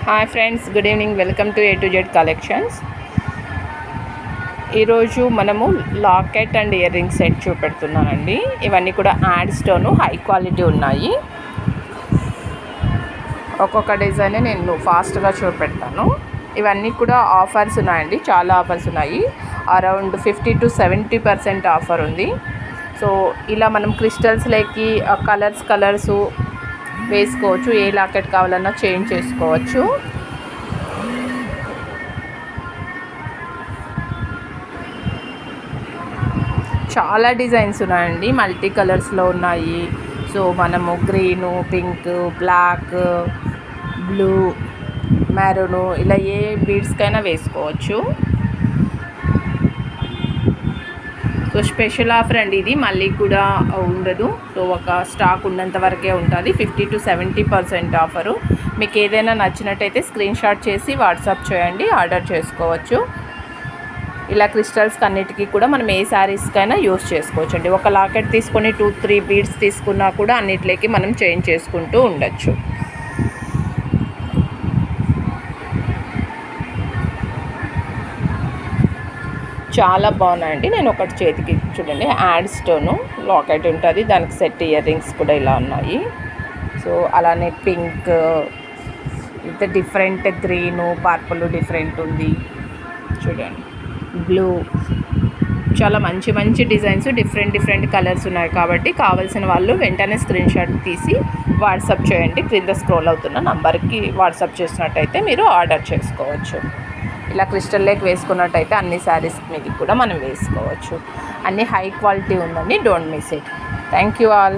Hi friends, good evening. Welcome to A to Z collections. ఈరోజు మనము locket and earring set చూపెడుతున్నానండి. ఇవన్నీ కూడా యాడ్ స్టోను, హై క్వాలిటీ ఉన్నాయి. ఒక్కొక్క డిజైన్ నేను ఫాస్ట్గా చూపెడతాను. ఇవన్నీ కూడా ఆఫర్స్ ఉన్నాయండి, చాలా ఆఫర్స్ ఉన్నాయి. అరౌండ్ 50 to 70% ఆఫర్ ఉంది. సో ఇలా మనం క్రిస్టల్స్లోకి కలర్స్ వేసుకోవచ్చు. ఏ లాకెట్ కావాలన్నా చేంజ్ చేసుకోవచ్చు. చాలా డిజైన్స్ ఉన్నాయండి, మల్టీ కలర్స్లో ఉన్నాయి. సో మనము green, pink, black, blue, maroon ఇలా ఏ బీడ్స్కైనా వేసుకోవచ్చు. సో స్పెషల్ ఆఫర్ అండి ఇది, మళ్ళీ కూడా ఉండదు. సో ఒక స్టాక్ ఉన్నంత వరకే ఉంటుంది. 50 to 70% ఆఫరు. మీకు ఏదైనా నచ్చినట్టయితే స్క్రీన్ షాట్ చేసి వాట్సాప్ చేయండి, ఆర్డర్ చేసుకోవచ్చు. ఇలా క్రిస్టల్స్కి అన్నిటికీ కూడా మనం ఏ శారీస్కైనా యూస్ చేసుకోవచ్చు అండి. ఒక లాకెట్ తీసుకొని 2-3 బీడ్స్ తీసుకున్నా కూడా అన్నిటిలోకి మనం చేంజ్ చేసుకుంటూ ఉండొచ్చు. చాలా బాగున్నాయండి. నేను ఒకటి చేతికి చూడండి, యాడ్ స్టోను లాకెట్ ఉంటుంది, దానికి సెట్ ఇయర్ రింగ్స్ కూడా ఇలా ఉన్నాయి. సో అలానే పింక్, ఇంత డిఫరెంట్ గ్రీను, పర్పుల్ డిఫరెంట్ ఉంది చూడండి, బ్లూ, చాలా మంచి డిజైన్స్, డిఫరెంట్ కలర్స్ ఉన్నాయి. కాబట్టి కావాల్సిన వాళ్ళు వెంటనే స్క్రీన్ షాట్ తీసి వాట్సాప్ చేయండి. క్రింద స్క్రోల్ అవుతున్న నంబర్కి వాట్సాప్ చేసినట్టయితే మీరు ఆర్డర్ చేసుకోవచ్చు. ఇలా క్రిస్టల్ లేక్ వేసుకున్నట్టయితే అన్ని శారీస్ మీద కూడా మనం వేసుకోవచ్చు. అన్నీ హై క్వాలిటీ ఉందండి, don't miss it. Thank you all.